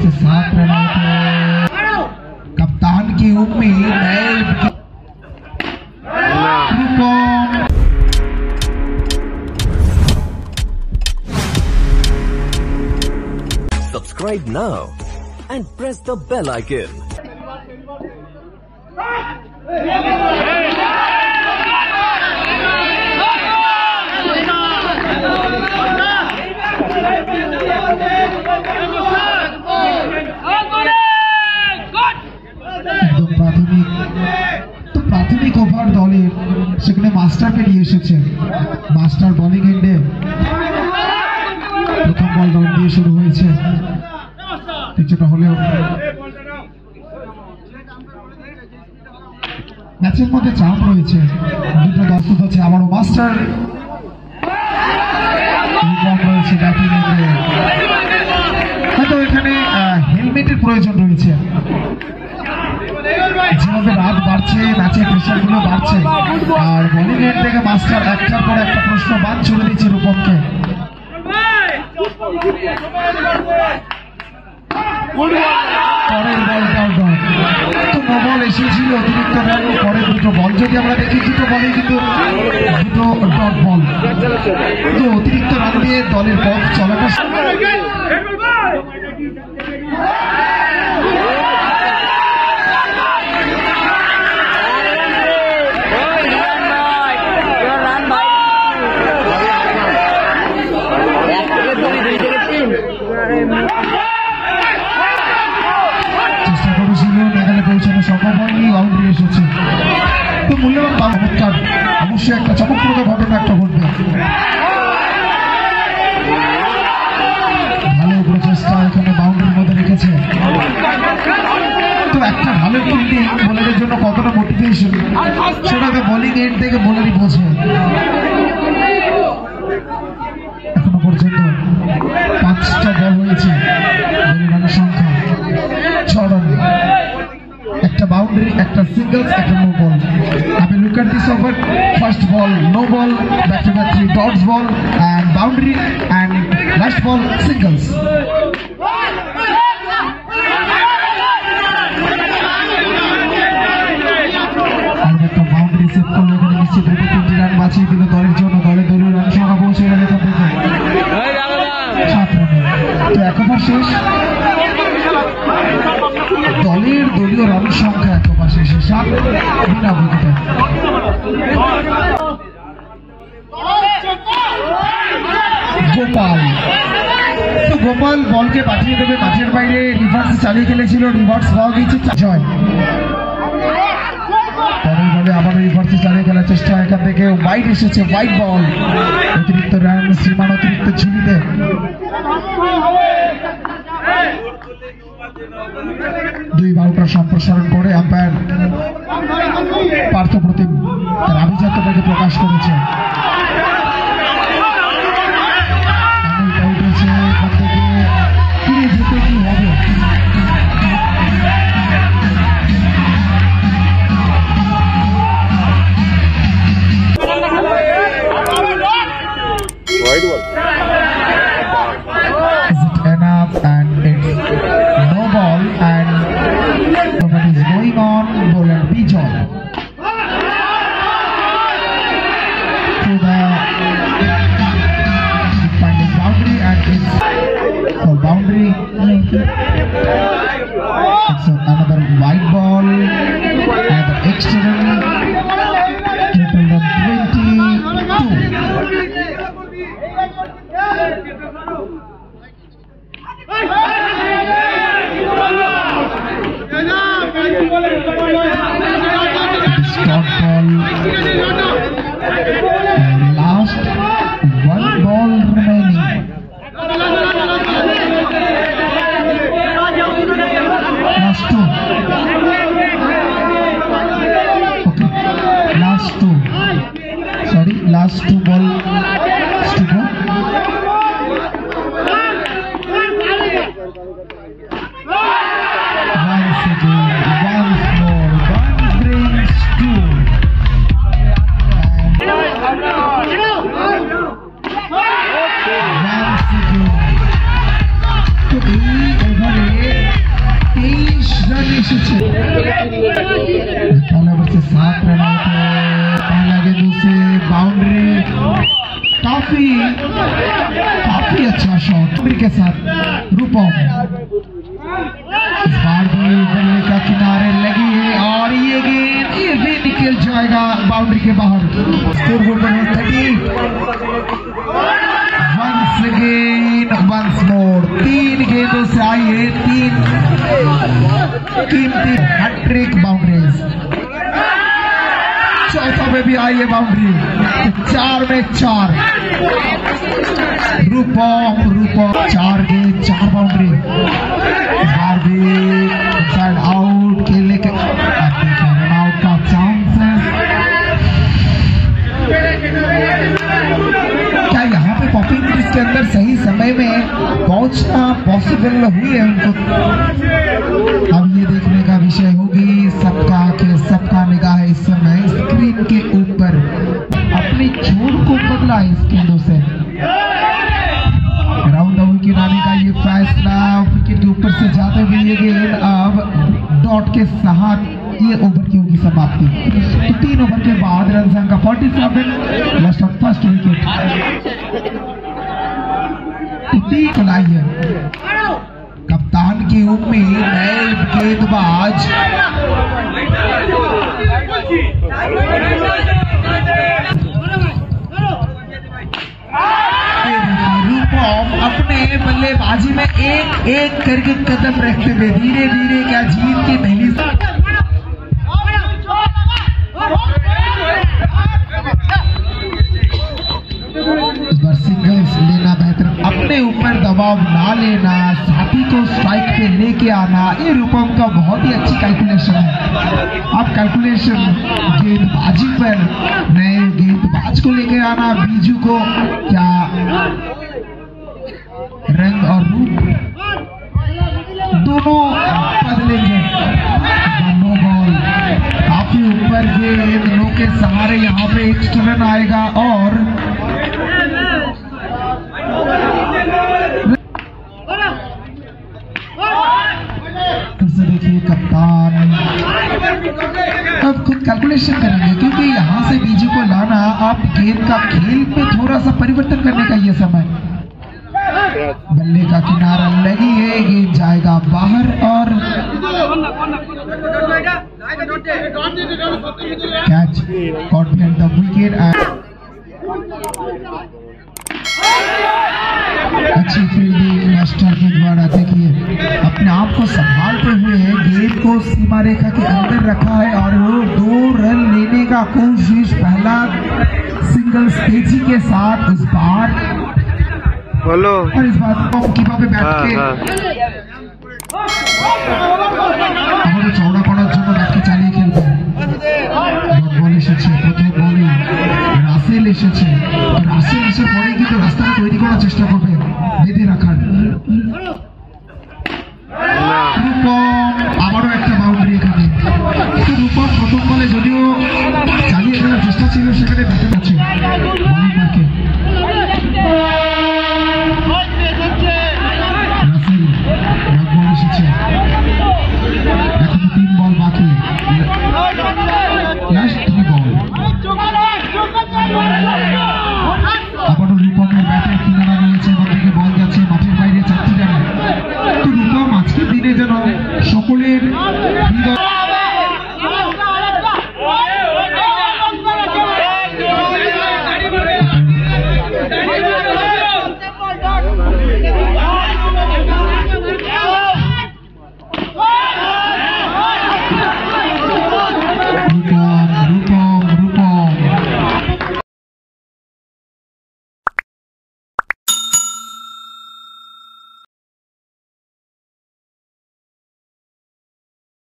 से 7 रन कप्तान की उम्मीद Subscribe now and press the bell icon. প্রাথমিক ওভার দলের সেখানে মাস্টারকে নিয়ে এসেছে। মাস্টার বোলিং এন্ডে প্রথম বল ডাউন দিয়ে শুরু হয়েছে, কিছুটা হলেও ম্যাচের মধ্যে চাপ রয়েছে। দুটো দর্শক আছে, আবারও মাস্টার রয়েছে ব্যাটিং এন্ডে। হয়তো এখানে হেলমেটের প্রয়োজন রয়েছে। যেভাবে রাত বাড়ছে, ম্যাচের প্রেশার গুলো বাড়ছে, আর বোলিং এন্ড থেকে মাস্টার একটার পর একটা প্রশ্ন বাদ ছুড়ে দিচ্ছে রূপমকে। পরের বলটাও ডট, তো নো বল এসেছিল অতিরিক্ত রান। পরের দুটো বল যদি আমরা দেখি, দুটো বলে কিন্তু দুটো ডট বল, তো অতিরিক্ত রান দিয়ে দলের পথ চলাটা চেষ্টা করেছিল, মেঘালে পৌঁছানো সম্ভব হয়নি, বাউন্ডারি এসেছে। তো মূল্যবান চমৎকার, অবশ্যই একটা চমকপ্রদ ঘটনা একটা ঘটবে। ভালো প্রচেষ্টা এখানে বাউন্ডারির মধ্যে রেখেছে। তো একটা ভালো ফিল্ডিং বোলারের জন্য কতটা মোটিভেশন, সেটাকে বোলিং এন্ড থেকে বোলারই বোঝে। এখনো পর্যন্ত 5টা বল হয়েছে, রানের সংখ্যা 6 রান, একটা বাউন্ডারি, একটা সিঙ্গলস, একটা নো বল। আমি look at this over, first ball no ball, back to back 3 dots ball and boundary, and last ball singles. একটা বাউন্ডারি সেট করলে এখানে নিশ্চিত 3টি রান বাঁচিয়ে দিল দলের জন্য। দলের দলীয় রান সংখ্যা পৌঁছে গেল এখান থেকে 7 রানে। তো এক ওভার শেষ, দলের দলীয় রান সংখ্যা এক ওভার শেষে 7 বিনা উইকেটে। গোপাল, তো গোপাল বলকে পাঠিয়ে দেবে মাঠের বাইরে, রিভার্স চালিয়ে খেলেছিল, রিভার্স পাওয়া গেছে জয়। পরের বলে আবার রিভার্সে চালিয়ে খেলার চেষ্টা, এখান থেকে ওয়াইড এসেছে, ওয়াইড বল, অতিরিক্ত রান, শ্রীমান অতিরিক্ত ঝুলিতে। দুই বাউটার সম্প্রসারণ করে আম্পায়ার পার্থপ্রতিম তার আভিজাত্যটাকে প্রকাশ করেছে। Is it enough? And it's no ball, and what is going on? Bowler Bijoy to the finding boundary, and it's for boundary. It's another wide ball, another extra run, total run 22. Stop ball, last one ball remaining. Last two. Okay, last two. Sorry, last two ball to go. Once again, once more, one brings two. And काफी अच्छा shot के साथ रूपम। इस बार भी बल्ले का किनारे लगी है और ये गेंद ये भी निकल जाएगा बाउंड्री के बाहर। स्कोर बोर्ड पर 30 once again once more 3 गेंदों से आई है 3 कीमती हैट्रिक बाउंड्रीज। चौथा में भी आई है बाउंड्री, 4 में 4। रूपम 4 गेंद 4 बाउंड्री। इस बार भी इनसाइड आउट खेलने के रन आउट का चांस है। क्या यहाँ पे पॉपिंग क्रीज के अंदर सही समय में पहुंचना पॉसिबल हुई है उनको? अब ये देखने का विषय होगी सबका निगाह इस समय स्क्रीन के ऊपर। अपनी छोड़ को बदला है इस गेंदों से। राउंड द विकेट आने का ये फैसला, विकेट के ऊपर से जाते हुए ये गेंद अब डॉट के साथ ये ओवर की होगी समाप्ति। तो 3 ओवर के बाद रन संख्या 47 लास्ट ऑफ फर्स्ट विकेट। तो 3 खिलाई है कप्तान की उम्मीद नए गेंदबाज रूपम अपने बल्लेबाजी में एक करके कदम रखते हुए धीरे धीरे क्या जीत की पहली इस बार सिंगल्स लेना बेहतर, अपने ऊपर दबाव ना लेना, साथी को स्ट्राइक पे लेके आना, ये रूपम का बहुत ही अच्छी कैलकुलेशन है। अब कैलकुलेशन गेंदबाजी पर नए गेंदबाज को लेके आना, बीजू को क्या रंग और रूप दोनों बदलेंगे। नो बॉल काफी ऊपर गेंद, नो के सहारे यहाँ पे एक रन आएगा और फिर से देखिए कप्तान अब खुद कैलकुलेशन करेंगे क्योंकि यहाँ से बीजू को लाना आप गेंद का खेल पे थोड़ा सा परिवर्तन करने का ये समय। बल्ले का किनारा लगी है, गेंद जाएगा बाहर और catch caught behind the wicket. अच्छी फील्डिंग मास्टर के द्वारा। देखिए अपने आप को संभालते हुए गेंद को सीमा रेखा के अंदर रखा है और वो 2 रन लेने का कोशिश। पहला सिंगल तेजी के साथ इस बार बोलो और इस बार कीपर पे बैठ के আমাদের চওড়া করার জন্য ব্যাটকে চালিয়ে খেলবে। বল এসেছে, প্রথম বলে রাসেল এসেছে, রাসেল এসে পরে কিন্তু রাস্তাটা তৈরি করার চেষ্টা করবে বেঁধে রাখার। রূপম আবারও একটা বাউন্ডারি এখানে। কিন্তু রূপম প্রথম বলে যদিও চালিয়ে খেলার চেষ্টা ছিল সেখানে ব্যাটে আছে বলিং মার্কে। রাসেল বল এসেছে, এখনো 3 বল বাকি, লাস্ট 3 বল। আবারও রূপমের ব্যাটের কিনারা রয়েছে, এবার থেকে বল যাচ্ছে মাঠের বাইরে 4টি রান। তো রূপম আজকের দিনে যেন সকলের হৃদয়